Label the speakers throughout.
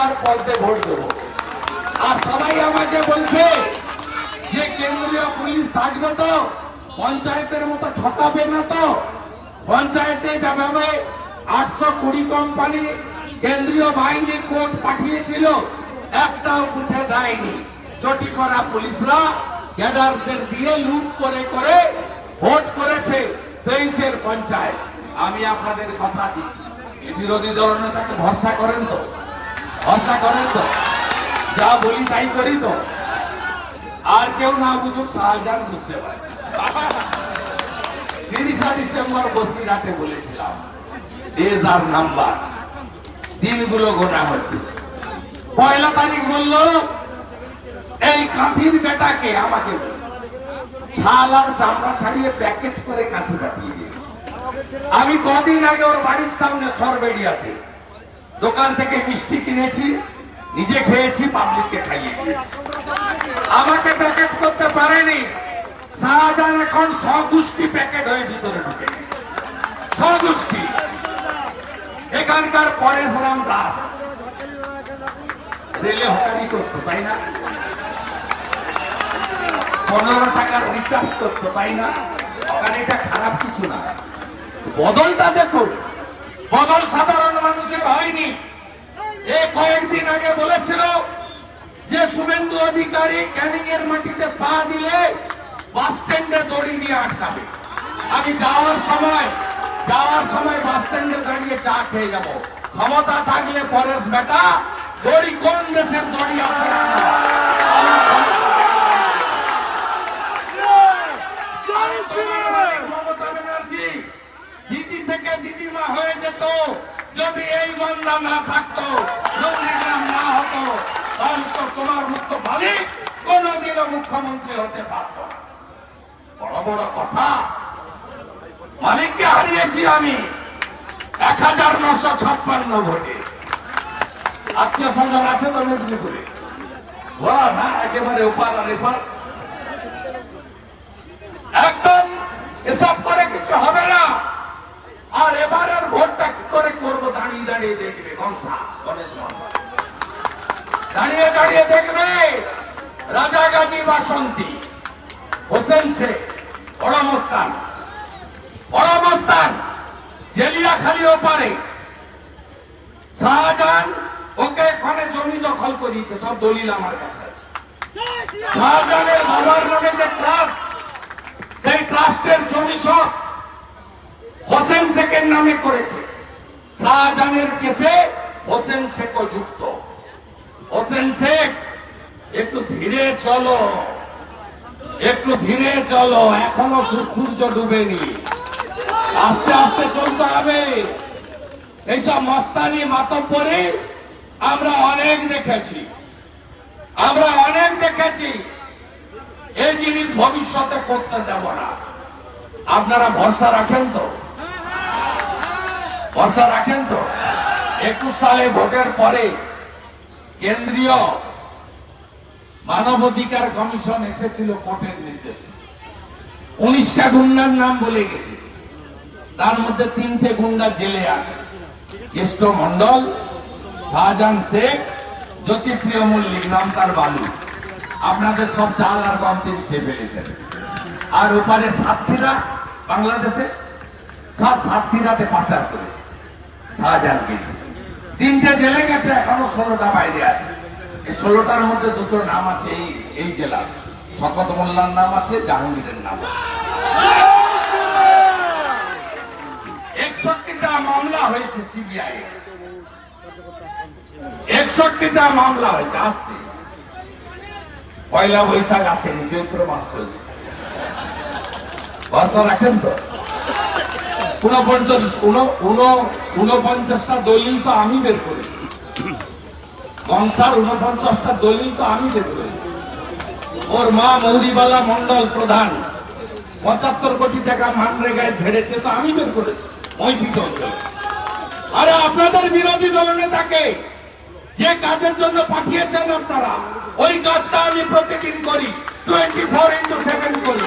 Speaker 1: কার পদে ভোট দেবো। আর সবাই আমাকে বলছে যে কেন্দ্রীয় পুলিশ থাকবে তো, পঞ্চায়েতের মতো ঠকাবে না তো। পঞ্চায়েতে যেভাবে 820 কোম্পানি কেন্দ্রীয় বাহিনীর কোর্ট পাঠিয়েছিল, একটাও বুথে দেয়নি। চটি করা পুলিশরা ক্যাডারদের দিয়ে লুট করে করে ভোট করেছে 23-এর পঞ্চায়েত। আমি আপনাদের কথা দিচ্ছি, বিরোধী দল নেতাকে ভরসা করেন তো? ভরসা করেন তো? যা বলি তাই করি তো? আর কেউ না বুঝুক, শাহজাহান বুঝতে পারছি। 30 ডিসেম্বর বসিরহাটে বলেছিলাম, ডেজ আর নাম্বার, দিনগুলো গোনা হচ্ছে। 1 তারিখ বললো এই কাঁথির বেটাকে, আমাকে ছাল আর চামড়া ছাড়িয়ে প্যাকেট করে কাঁথি পাঠিয়ে দিয়ে। আমি কদিন আগে ওর বাড়ির সামনে সরবেড়িয়াতে দোকান থেকে মিষ্টি কিনেছি, নিজে খেয়েছি, পাবলিককে খাইয়ে দিয়েছি। আমাকে প্যাকেট করতে পারেনি। শাহজাহান এখন স্বগোষ্ঠী প্যাকেট হয়ে ভিতরে ঢুকে গেছে। স্বগোষ্ঠী। এখানকার পরেশরাম দাস রেলে হকারি করতো, তাই না? 15 টাকার রিচার্জ করতো, তাই না? হকারিটা খারাপ কিছু না। বদলটা দেখুন, বদল সাধারণ মানুষের হয়নি। এই কয়েকদিন আগে বলেছিল যে শুভেন্দু অধিকারী ক্যানিং এর মাটিতে পা দিলে বাস স্ট্যান্ডে দড়ি দিয়ে আটকাবে। আমি যাওয়ার সময় বাস স্ট্যান্ডে দাঁড়িয়ে চা খেয়ে যাব। ক্ষমতা থাকলে পরেশ বেটা, দড়ি কোন দেশের দড়ি আছে? মমতা ব্যানার্জি দিদি থেকে দিদিমা হয়ে যেত যদি এই বান্দা না থাকতো, নন্দীগ্রাম না হতো, তাহলে তো তোমার মতো মালিক কোনদিনও মুখ্যমন্ত্রী হতে পারত না। বড় বড় কথা। মালিককে হারিয়েছি আমি 1956 ভোটে। আত্মীয় স্বজন আছে তো মেদিনীপুরে, বলা না একেবারে ওপার আর এপার। একদম এসব করে কিছু হবে না। আর এবারের ভোটটা কি করে করবো? দাঁড়িয়ে দাঁড়িয়ে দেখবে। গণেশ মন্ডল দাঁড়িয়ে দাঁড়িয়ে দেখবে। রাজাগাজী বাসন্তী, হোসেন শেখ, বড় মস্তান, জেলিয়াখালী ওপারে শাহজাহান ওকে এখানে জমি দখল করিয়েছে। সব দলিল আমার কাছে আছে। শাহজাহানের বাবার নামে যে ট্রাস্ট, সেই ট্রাস্টের জমি সব হোসেন শেখের নামে করেছে। শাহজাহানের কেসে হোসেন শেখও যুক্ত। হোসেন শেখ, একটু ধীরে চলো, এখনো সূর্য ডুবেনি। আস্তে আস্তে চলতে হবে। এইসব মস্তানি মাতব্বরি আমরা অনেক দেখেছি। এই জিনিস ভবিষ্যতে করতে দেব না। আপনারা ভরসা রাখেন তো? 21 সালে ভোটের পরে কেন্দ্রীয় মানবাধিকার কমিশন এসেছিল কোর্টের নির্দেশে। 19টা গুন্ডার নাম বলে গেছে। তার মধ্যে 3টে গুন্ডা জেলে আছে, কেষ্ট মন্ডল, শাহজাহান শেখ, জ্যোতিপ্রিয় মল্লিক, নাম তার বালু। আপনাদের সব চাল আর কমতিল খেয়ে ফেলেছেন। আর ওপারে সাতক্ষীরা, বাংলাদেশে সব সাতক্ষীরাতে পাচার করেছে শাহজাহানকে। 3টে জেলে গেছে, এখনো 16টা বাইরে আছে। এই 16টার মধ্যে 2টো নাম আছে এই জেলা। শকত মোল্লার নাম আছে, জাহাঙ্গীরের নাম আছে। 61টা মামলা হয়েছে সিবিআই, 61টা মামলা হয়েছে। আসতে 1 বৈশাখ আসেনি, চৈত্র মাস চলছে। ভরসা রাখেন তো? 49টা দলিল তো আমি বের করেছি। কংসার 49টা দলিল তো আমি বের করেছি। ওর মা মৌরিবালা মন্ডল প্রধান 75 কোটি টাকা মানরেগায় ঝেড়েছে, তো আমি বের করেছি। আরে আপনাদের বিরোধী দলনেতাকে যে কাজের জন্য পাঠিয়েছেন আপনারা, ওই কাজটা আমি প্রতিদিন করি, 24x7 করি।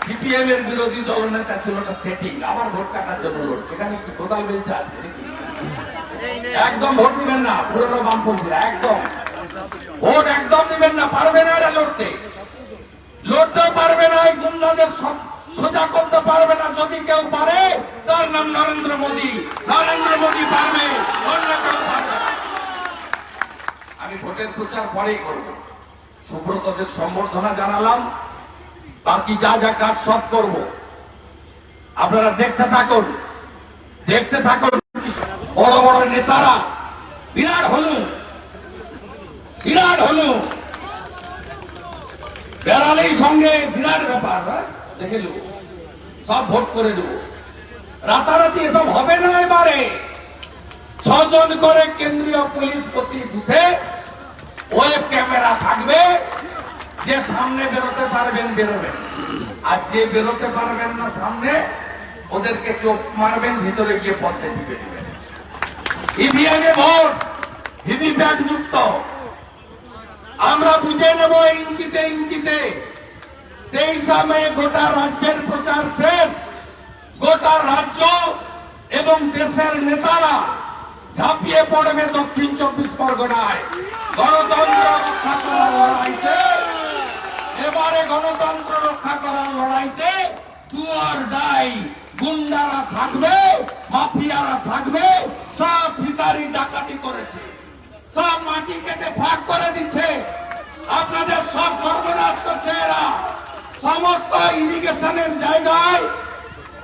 Speaker 1: সিপিএম এর বিরোধী দলনেতা ছিল না সেটিং, আবার ভোট কাটার জন্য লড়ছে। সেখানে কি কোদাল বেলচা আছে নাকি? একদম ভোট দিবেন না পুরনো বামপন্থীরা, একদম ভোট একদম দিবেন না, পারবে না এরা লড়তে পারবে না, এই গুন্ডাদের সব সোজা করতে পারবে না। যদি কেউ পারে তার নাম নরেন্দ্র মোদী পারবে, অন্য কেউ পারবে না। আমি ভোটের প্রচার পরেই করব, সুব্রতদের সম্বর্ধনা জানালাম, বাকি যা যা কাজ সব করব। আপনারা দেখতে থাকুন। বড় বড় নেতারা বিরাট হনু বেড়ালেই সঙ্গে বিরাট ব্যাপার, দেখে নেব, সব ভোট করে দেব। রাতারাতি এসব হবে না। এবারে 6 জন করে কেন্দ্রীয় পুলিশ প্রতি বুথে ওয়েব ক্যামেরা থাকবে। যে সামনে বেরোতে পারবেন বেরোবেন, আর যে বেরোতে পারবেন না সামনে, ওদেরকে চোখ মারবেন, ভিতরে গিয়ে পথে টিপে দিবেন। ইভিএমে ভোট ভিভিপ্যাট যুক্ত, আমরা বুঝে নেব ইঞ্চিতে। 23 মে গোটা রাজ্যের প্রচার শেষ। গোটা রাজ্য এবং দেশের নেতারা ঝাঁপিয়ে পড়বে দক্ষিণ 24 পরগনায় গণতন্ত্র রক্ষা করার লড়াইতে। এবারে গণতন্ত্র রক্ষা করার লড়াইতে ডু অর ডাই। গুন্ডারা থাকবে, মাফিয়ারা থাকবে, সব ফিশারি ডাকাতি করেছে, সব মাটি কেটে ফাঁক করে দিচ্ছে, আপনাদের সব সর্বনাশ করছে এরা। সমস্ত ইরিগেশনের জায়গায়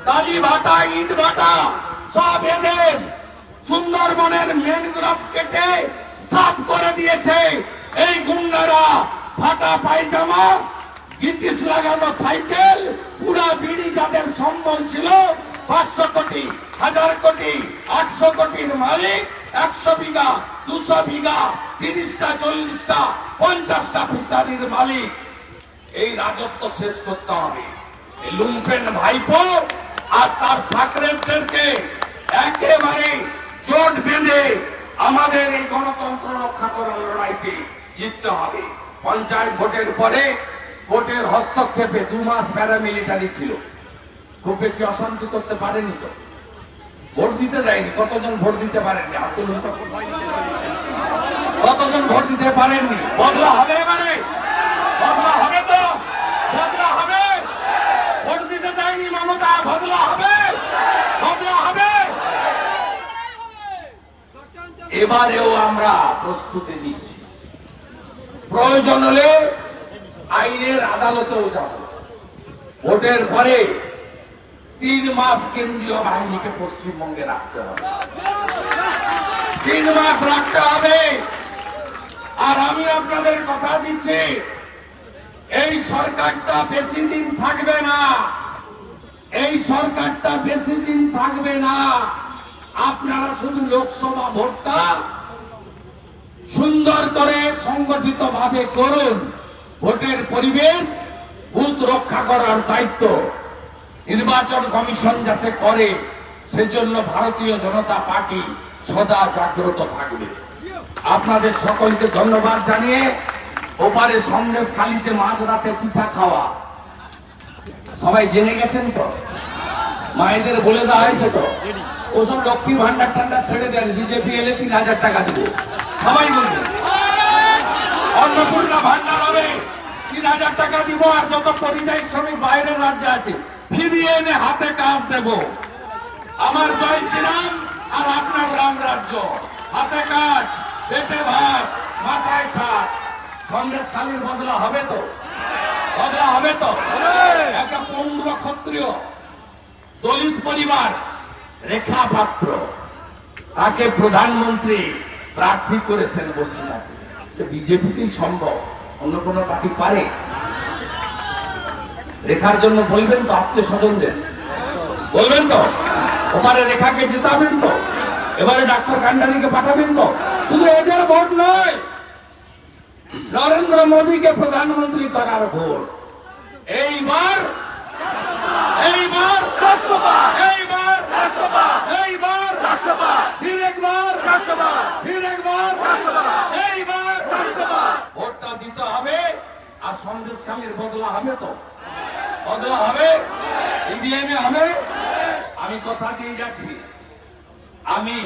Speaker 1: টালি ভাটা, ইট ভাটা সব এদের। সুন্দরবনের ম্যানগ্রোভ কেটে সাফ করে দিয়েছে এই গুন্ডারা। ফাটা পায়জামা, গিটিস লাগানো সাইকেল, পুরা বিড়ি যাদের সম্বল ছিল 500 কোটি, 1000 কোটি, 800 কোটির মালিক, 100 বিঘা, 200 বিঘা, 30টা, 40টা, 50টা ফিশারির মালিক। এই রাজত্ব শেষ করতে হবে। এই লুম্পেন ভাইপো আর তার সাকরেটদেরকে একেবারে জোট বেঁধে আমাদের এই গণতন্ত্র রক্ষা করার লড়াইতে জিততে হবে। পঞ্চায়েত ভোটের পরে ভোটের হস্তক্ষেপে 2 মাস প্যারামিলিটারি ছিল, খুব বেশি অশান্তি করতে পারেনি তো, ভোট দিতে দেয়নি। কতজন ভোট দিতে পারেননি? কতজন ভোট দিতে পারেননি? বদলা হবে এবারে, বদলা হবে তো, বদলা হবে। ভোট দিতে দেয়নি মমতা, বদলা হবে। এবারেও আমরা প্রস্তুতি নিচ্ছি, প্রয়োজন হলে আইনের আদালতেও যাব। ভোটের পরে 3 মাস কেন্দ্রীয় বাহিনীকে পশ্চিমবঙ্গে রাখতে হবে, 3 মাস রাখতে হবে। আর আমি আপনাদের কথা দিচ্ছি, এই সরকারটা বেশি দিন থাকবে না, আপনারা শুধু লোকসভা ভোটটা সুন্দর করে সংগঠিত ভাবে করুন। ভোটের পরিবেশ, বুথ রক্ষা করার দায়িত্ব নির্বাচন কমিশন যাতে করে, সেজন্য ভারতীয় জনতা পার্টি সদা জাগ্রত থাকবে। আপনাদের সকলকে ধন্যবাদ জানিয়ে, ওপারে সন্দেশখালীতে মাঝরাতে পিঠা খাওয়া সবাই জেনে গেছেন তো, মায়েদের বলে দেওয়া হয়েছে তো, ওসব লক্ষ্মীর ভান্ডার টান্ডার ছেড়ে দেন, বিজেপি এলে 3000 টাকা দেবো, সবাই বলবে। অন্নপূর্ণা ভান্ডার হবে, 3000 টাকা দিব, আর যত পরিযায়ী শ্রমিক বাইরের রাজ্যে আছে ফিরিয়ে এনে হাতে কাজ দেব। আমার জয় শ্রীরাম আর আপনার রাম রাজ্য, হাতে কাজ, পেটে ভাত, মাথায় ছাদ। সন্দেশখালীর বদলা হবে তো, একটা পৌর ক্ষত্রিয় দলিত পরিবার রেখা পাত্র, তাকে প্রধানমন্ত্রী প্রার্থী করেছেন বসিরহাটে। বিজেপিতেই সম্ভব, অন্য কোন পার্টি পারে? রেখার জন্য বলবেন তো, আত্মীয় স্বজনদের বলবেন তো, ওপারে রেখাকে জেতাবেন তো, এবারে ডাক্তার কান্ডারিকে পাঠাবেন তো। শুধু এদের ভোট নয়, নরেন্দ্র মোদীকে প্রধানমন্ত্রী করার ভোট। এইবার ভোটটা দিতে হবে। আর সন্দেশখালীর বদলা হবে তো, বদলা হবে, ইভিএমে হবে। আমি কথা দিয়ে যাচ্ছি, আমি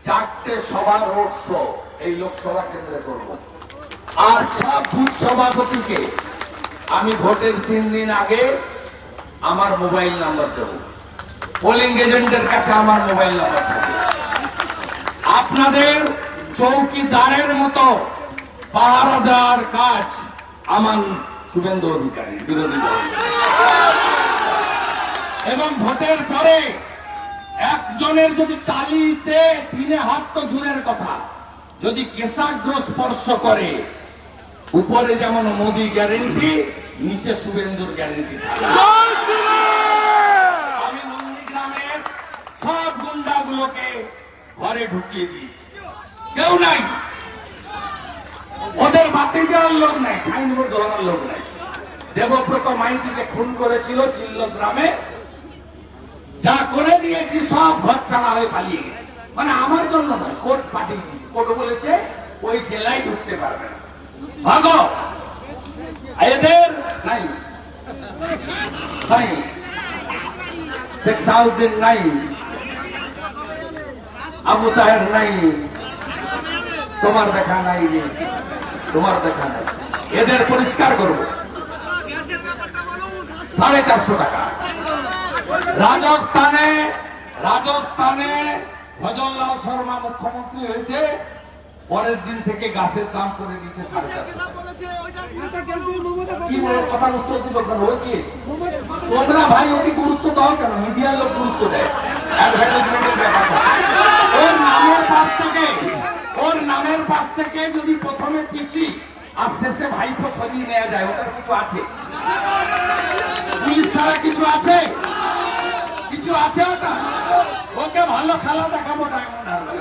Speaker 1: 4টে সভা রোড শো এই লোকসভা কেন্দ্রে করব। আর সব বুথ সভাপতিকে আমি ভোটের 3 দিন আগে আমার মোবাইল নাম্বার দেব। পোলিং এজেন্টের কাছে আমার মোবাইল নাম্বার থাকবে। আপনাদের চৌকিদারের মতো পাহারা দেওয়ার কাজ আমার শুভেন্দু অধিকারী, বিরোধী দল। এবং ভোটের পরে একজনের যদি টালিতে পিনে হাত তো দূরের কথা, যদি কেশাগ্র স্পর্শ করে, উপরে যেমন মোদি গ্যারেন্টি, নিচে শুভেন্দুর গ্যারেন্টি। আমি নন্দীগ্রামের সব গুন্ডাগুলোকে ঘরে ঢুকিয়ে দিয়েছি, কেউ নাই, ওদের বাতি দেওয়ার লোক নাই, সাইনবোর্ড ধরার লোক নাই। দেবব্রত মাইতিকে খুন করেছিল চিল্ল গ্রামে, যা করে দিয়েছি সব ঘর ছাড়া হয়ে পালিয়ে গেছে। মানে আমার জন্য নয়, কোর্ট পাঠিয়ে দিয়েছে। কোর্ট বলেছে ওই জেলায় ঢুকতে পারবে না, ভাগো। এদের নাই নাই, শেখ সাউদ্দিন নাই, আবু তাহের নাই, তোমার দেখা নাই, তোমার দেখা নাই। এদের পরিষ্কার করবো। 450 টাকা। রাজস্থানে ভজনলাল শর্মা মুখ্যমন্ত্রী হয়েছে, পরের দিন থেকে গাছের দাম করে দিয়েছে 450 কি বলে কথার উত্তর দিব কেন? ওই কি তোমরা ভাই ওকে গুরুত্ব দাও কেন? মিডিয়ার লোক গুরুত্ব দেয় অ্যাডভার্টাইজমেন্টের ব্যাপারটা। ওর নামের পাশ থেকে যদি প্রথমে পিসি আর শেষে ভাইপো সরিয়ে নেওয়া যায়, ওটার কিছু আছে? পুলিশ ছাড়া কিছু আছে? কিছু আছে ওটা? ওকে ভালো খেলা দেখাবো ডায়মন্ড হারবার।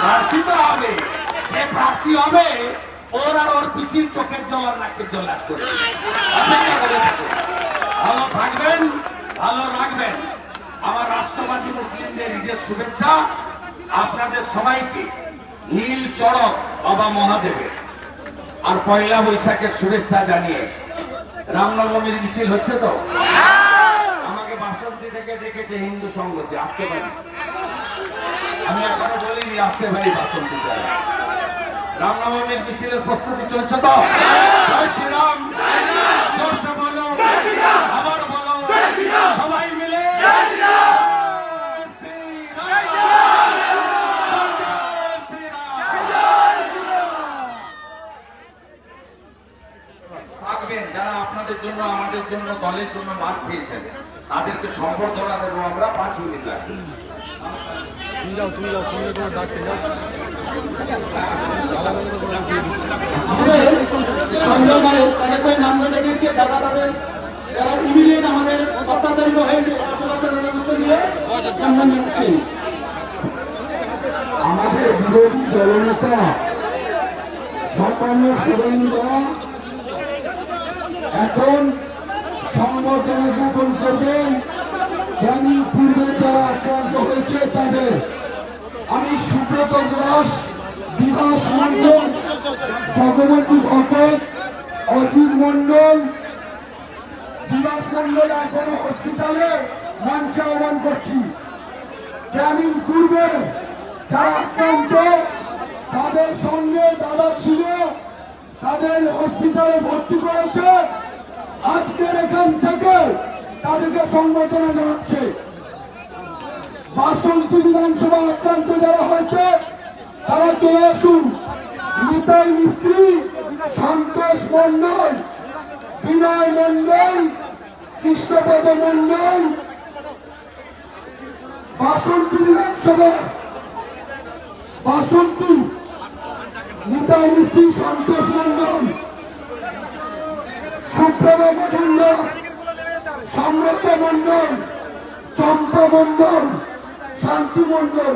Speaker 1: প্রার্থী তো হবে, যে প্রার্থী হবে ওর আর ওর পিসির চোখের জল আর নাকের জল এক করে অপেক্ষা করে থাকবে। ভালো থাকবেন, ভালো রাখবেন। আমার রাষ্ট্রবাদী মুসলিমদের ঈদের শুভেচ্ছা। আপনাদের সবাইকে নীল চড়ক বাবা মহাদেবের আর পয়লা বৈশাখের শুভেচ্ছা জানিয়ে, রামনবমীর মিছিল হচ্ছে তো, আমাকে বাসন্তী থেকে ডেকেছে হিন্দু সংগতি, আসতে পারি। আমি এখনো বলিনি আসতে পারি বাসন্তীতে। রামনবমীর মিছিলের প্রস্তুতি চলছে তো? জয় শ্রীরাম, জোরসে বলো, আবার বলো, সবাই মিলে থাকবেন। যারা আপনাদের জন্য, আমাদের জন্য, দলের জন্য মার খেয়েছেন, তাদেরকে সম্বর্ধনা দেবো আমরা 5 মিনিট লাগবে।
Speaker 2: আমাদের বিরোধী দলনেতা সম্মানীয় শুভেন্দুদা এখন সংবর্ধনা জ্ঞাপন করবেন ক্যানিং পূর্বে যারা আক্রান্ত হয়েছে তাদের। আমি সুব্রত দাস, বিকাশ মন্ডল, জগবন্ধু ভকত, অজিত মন্ডল, বিকাশ মন্ডল এখনো হসপিটালে মঞ্চে আহ্বান করছি। ক্যানিং পূর্বে যারা আক্রান্ত তাদের সঙ্গে দাদা ছিল, তাদের হসপিটালে ভর্তি করেছে। আজকের এখান থেকে তাদেরকে সংবর্ধনা জানাচ্ছে। বাসন্তী বিধানসভা আক্রান্ত যারা হয়েছে তারা চলে আসুন। নিতাই মিস্ত্রি, সন্তোষ মন্ডল, বিনয় মন্ডল, কৃষ্ণপদ মন্ডল, বাসন্তী বিধানসভা, বাসন্তী নিতাই মিস্ত্রি, সন্তোষ মন্ডল, সুপ্রভ মজুমদার, সম্রত মন্ডল, চম্পা মন্ডল, শান্তি মন্ডল,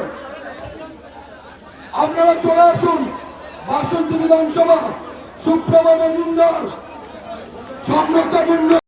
Speaker 2: আপনারা চলে আসুন। বাসন্তী বিধানসভা, সুপ্রভ মজুমদার, সম্রত মন্ডল।